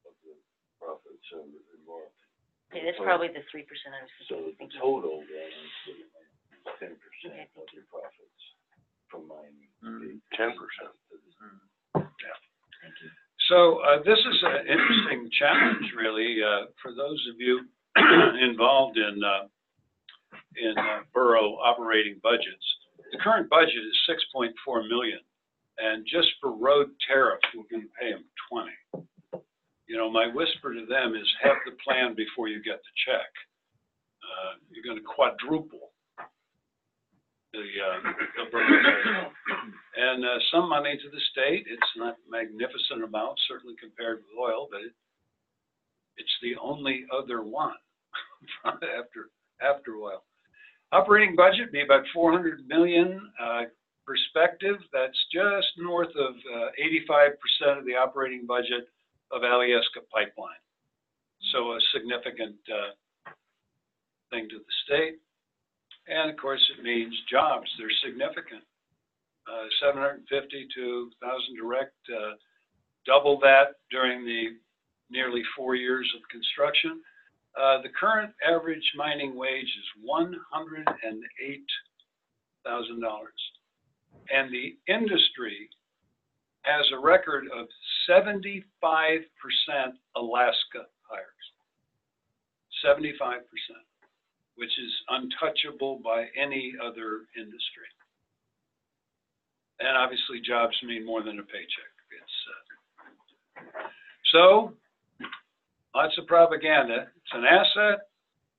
of the profits and royalty. Okay, that's probably the 3% I was So the thinking. total then is 10% Okay, of your profits from mining. 10%. Thank you. So this is an interesting challenge, really, for those of you involved in borough operating budgets. The current budget is $6.4 million, and just for road tariff, we're going to pay them $20. You know, my whisper to them is have the plan before you get the check. You're going to quadruple the borough. And some money to the state. It's not magnificent amount, certainly compared with oil, but it's the only other one after oil. Operating budget be about $400 million. Perspective, that's just north of 85% of the operating budget of Alyeska Pipeline. So a significant thing to the state. And of course, it means jobs. They're significant. 750 to 1,000 direct, double that during the nearly 4 years of construction. The current average mining wage is $108,000. And the industry has a record of 75% Alaska hires. 75%, which is untouchable by any other industry. And obviously jobs mean more than a paycheck. So lots of propaganda. It's an asset.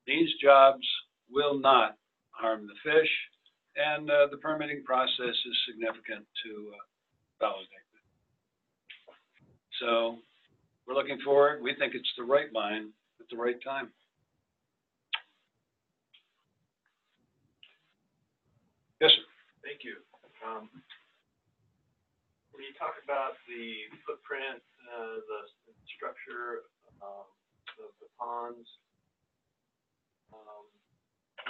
These jobs will not harm the fish, and the permitting process is significant to validate it. So We're looking for it. We think it's the right line at the right time. Yes, sir. Thank you. When you talk about the footprint, the structure of the ponds,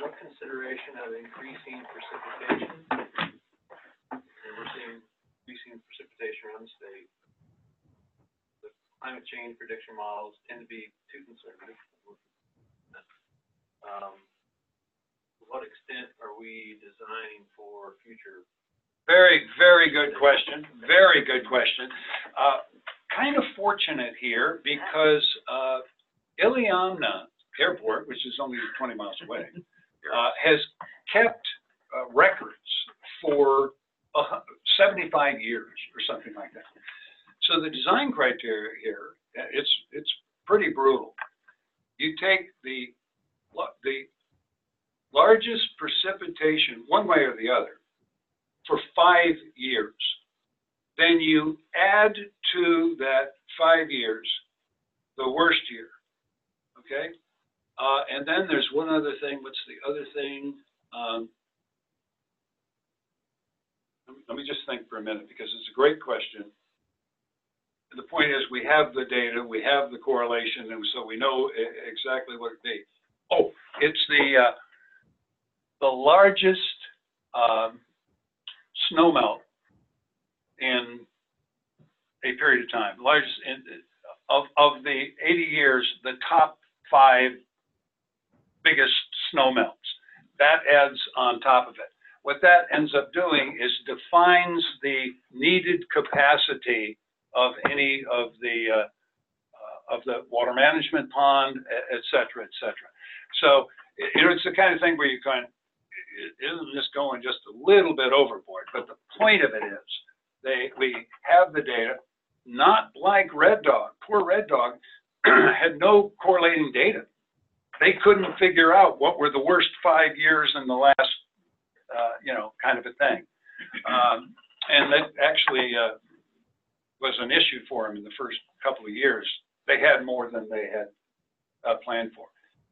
what consideration of increasing precipitation? And we're seeing increasing precipitation around the state. The climate change prediction models tend to be too conservative. To what extent are we designing for future? Very, very good question. Very good question. Kind of fortunate here because Iliamna Airport, which is only 20 miles away, has kept records for 75 years or something like that. So the design criteria here, it's pretty brutal. You take the largest precipitation, one way or the other, for 5 years. Then you add to that 5 years the worst year, okay? And then there's one other thing. What's the other thing? Let me just think for a minute because it's a great question. And the point is we have the data, we have the correlation, and so we know exactly what it be. Oh, it's the largest snowmelt in a period of time. Largest of the 80 years, the top 5 biggest snowmelts. That adds on top of it. What that ends up doing is defines the needed capacity of any of the water management pond, et cetera, et cetera. So, you know, it's the kind of thing where you kind of, isn't this going just a little bit overboard? But the point of it is, we have the data, not like Red Dog. Poor Red Dog had no correlating data. They couldn't figure out what were the worst 5 years in the last, you know, kind of a thing. And that actually was an issue for them in the first couple of years. They had more than they had planned for.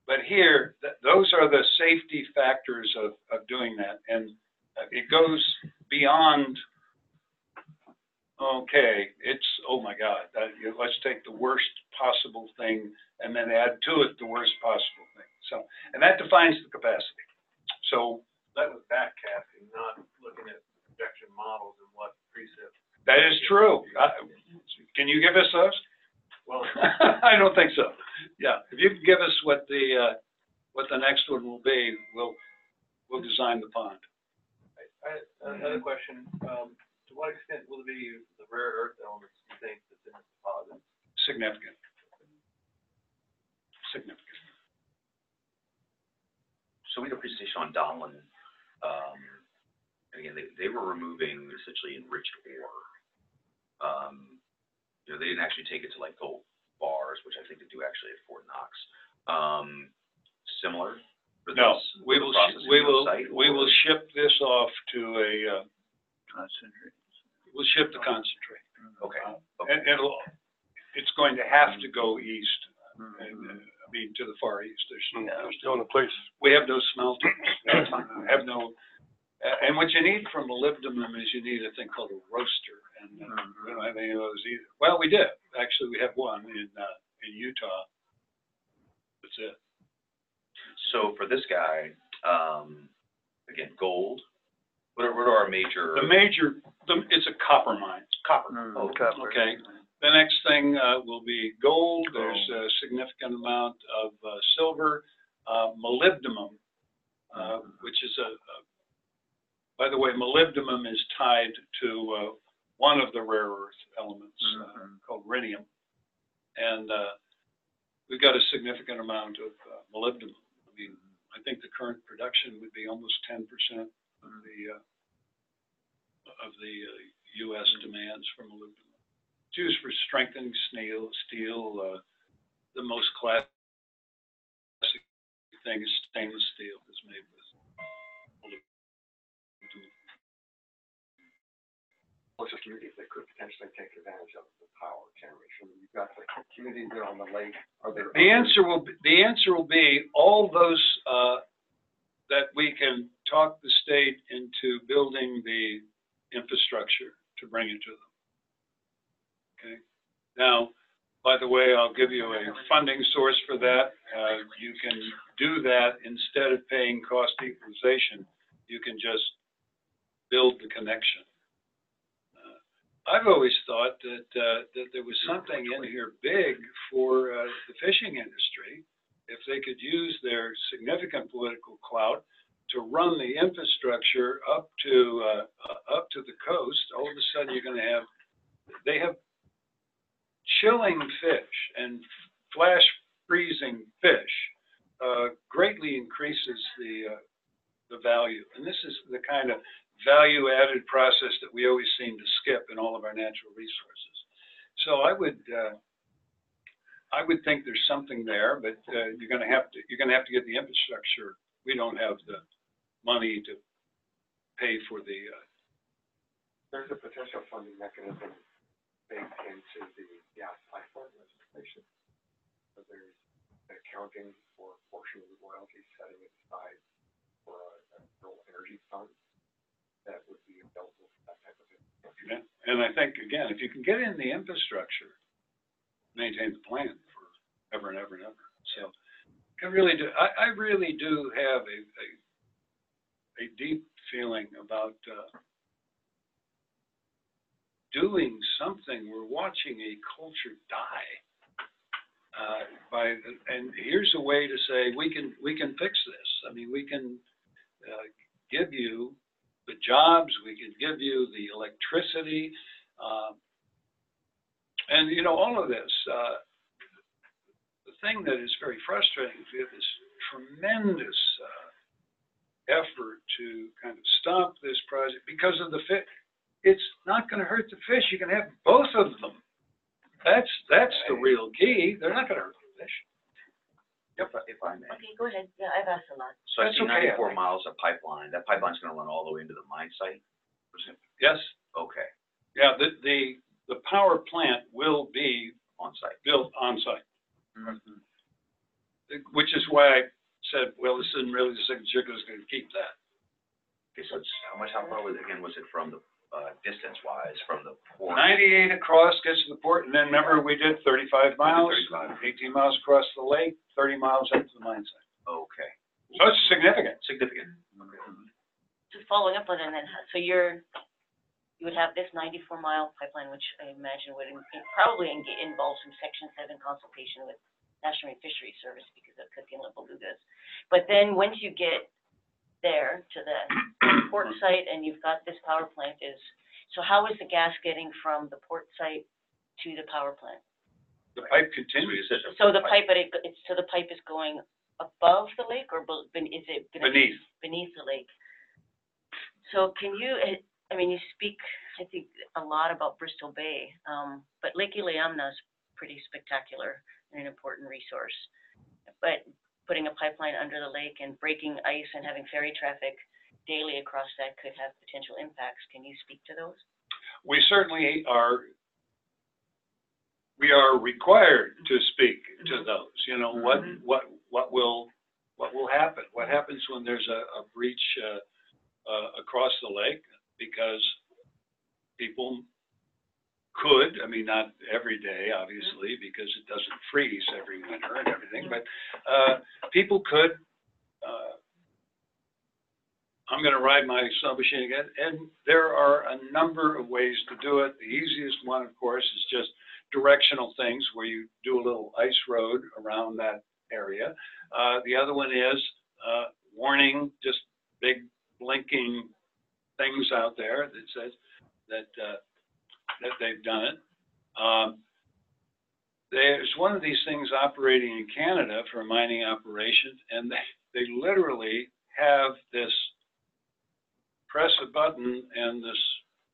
But here, those are the safety factors of doing that. And it goes beyond, okay, it's, oh my God, let's take the worst possible thing and then add to it the worst possible thing. So, and that defines the capacity. So That was backcasting, not looking at projection models and what precip. that is true. Can you give us those? Well, I don't think so. Yeah, if you can give us what the next one will be, we'll design the pond. Another question, to what extent will it be the rare earth elements you think that's in this deposit? Significant. Significant. So we had a presentation on Donlin. Again, they were removing essentially enriched ore. You know, they didn't actually take it to like gold bars, which I think they do actually at Fort Knox. Similar? No, we will ship this off to a Concentrate. we'll ship the concentrate. Okay. And it's going to have to go east. I mean, to the far east. There's The only place. we have no smelters. Have no. And what you need from molybdenum is you need a thing called a roaster, and we don't have any of those either. Well, we did actually. We have one in Utah. That's it. So for this guy, again, gold. What are our major? It's a copper mine. Copper. Oh, Copper. Okay. The next thing will be gold. There's a significant amount of silver, molybdenum, which is by the way, molybdenum is tied to one of the rare earth elements called rhenium, and we've got a significant amount of molybdenum. I mean, I think the current production would be almost 10% of the U.S. demands for molybdenum. It's used for strengthening steel. The most classic thing is stainless steel is made with molybdenum. closest communities that could potentially take advantage of the power generation? You've got the communities there on the lake. Are there The answer will be all those that we can talk the state into building the infrastructure to bring it to them. Okay. Now, by the way, I'll give you a funding source for that. You can do that instead of paying cost equalization. You can just build the connection. I've always thought that there was something in here big for the fishing industry. If they could use their significant political clout to run the infrastructure up to the coast, all of a sudden you're going to have, they have chilling fish and flash freezing fish greatly increases the value. And this is the kind of value added process that we always seem to skip in all of our natural resources. So I would think there's something there, but you're going to have to get the infrastructure. We don't have the money to pay for the. There's a potential funding mechanism baked into the gas pipeline legislation. So there's accounting for a portion of the royalty, setting it aside for a rural energy fund that would be available for that type of infrastructure. Yeah. And I think again, if you can get in the infrastructure, maintain the plan for ever and ever and ever. So I really do have a deep feeling about doing something. We're watching a culture die. And here's a way to say we can fix this. I mean, we can give you the jobs, we can give you the electricity, and you know, all of this. The thing that is very frustrating is we have this tremendous effort to kind of stop this project because of the fish. It's not going to hurt the fish. You can have both of them. That's the real key. They're not going to hurt the fish. If I may. Okay, go ahead. Yeah, I've asked a lot. So I That's see okay. 94 miles of pipeline. That pipeline's going to run all the way into the mine site? Yes. Okay, Yeah. The power plant will be on site. built on site, Mm-hmm. which is why I said, well, this isn't really the signature because it's going to keep that. Okay, so it's, how far was it from the, distance-wise, from the port? 98 across gets to the port, and then remember we did 35 miles, 35. 18 miles across the lake, 30 miles up to the mine site. Okay. So it's significant. Significant. Okay. Just following up on it, and then, so you would have this 94-mile pipeline, which I imagine would probably involve some Section 7 consultation with National Marine Fisheries Service because of cooking the belugas. But then once you get there to the port site and you've got this power plant, so how is the gas getting from the port site to the power plant? The pipe continues. So the pipe, but the pipe is going above the lake, or is it going to be beneath the lake? So can you, I mean, you speak, I think, a lot about Bristol Bay, but Lake Iliamna is pretty spectacular and an important resource. But putting a pipeline under the lake and breaking ice and having ferry traffic daily across that could have potential impacts. Can you speak to those? We certainly are. We are required to speak to those. You know, what will happen? What happens when there's a breach across the lake? Because people could, I mean, not every day, obviously, because it doesn't freeze every winter and everything, but people could, I'm going to ride my submachine again, and there are a number of ways to do it. The easiest one, of course, is just directional things where you do a little ice road around that area. The other one is warning, just big blinking things out there that says that they've done it. There's one of these things operating in Canada for mining operations, and they literally have this press a button and this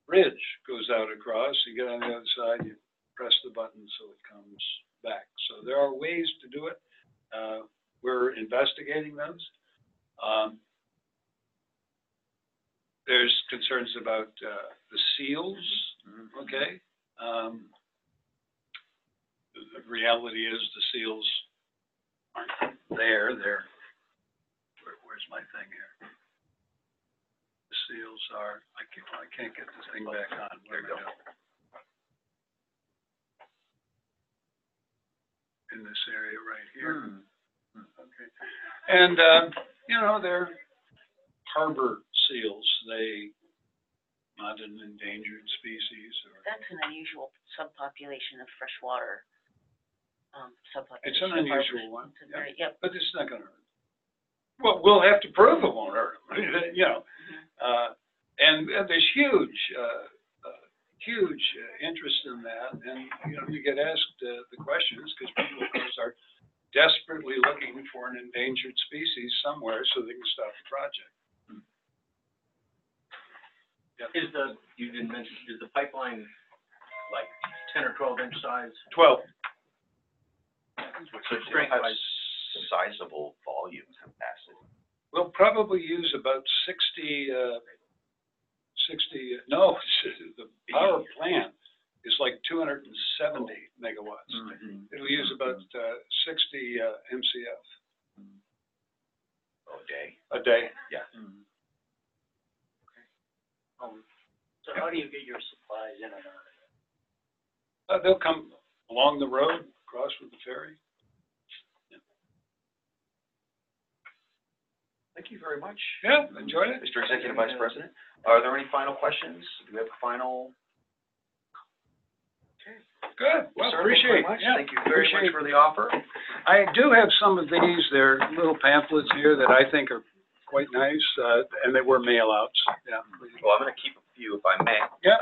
bridge goes out across. You get on the other side, you press the button so it comes back. So there are ways to do it. We're investigating those. There's concerns about the seals Okay? The reality is the seals aren't there. They're, where's my thing here? The seals are, I can't get this thing back on. Where to go? In this area right here. Okay. And, you know, they're harbor seals. They, not an endangered species or. That's an unusual subpopulation of freshwater, subpopulation. It's an of harbors. unusual one. It's a very, yep. But it's not gonna hurt. Well, we'll have to prove it won't hurt them, you know. And there's huge interest in that. And, you know, you get asked the questions because people, of course, are desperately looking for an endangered species somewhere so they can stop the project. Yeah. You didn't mention, is the pipeline like 10 or 12 inch size? 12. So you have sizable volume capacity. We'll probably use about 60, the power plant is like 270 megawatts. It'll use about 60 MCF. A day. A day. Yeah. So how do you get your supplies in and out? They'll come along the road, cross with the ferry. Thank you very much. Yeah, enjoyed it. Mr. Executive Vice President, are there any final questions? Do we have a final? Good. Well, Sir, appreciate it. Yeah, thank you very much for the offer. I do have some of these. They're little pamphlets here that I think are quite nice, and they were mail outs. Yeah. Well, I'm going to keep a few if I may. Yeah.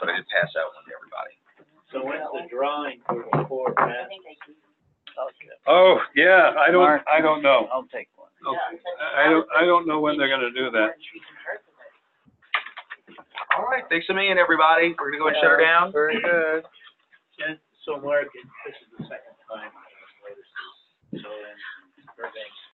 But I did pass out one to everybody. So when's the drawing for I think I do. Okay. Oh, yeah. I don't know. I'll take one. Okay. I don't know when they're going to do that. All right. Thanks a million, everybody. We're going to go and shut her down. Very good. So Mark, this is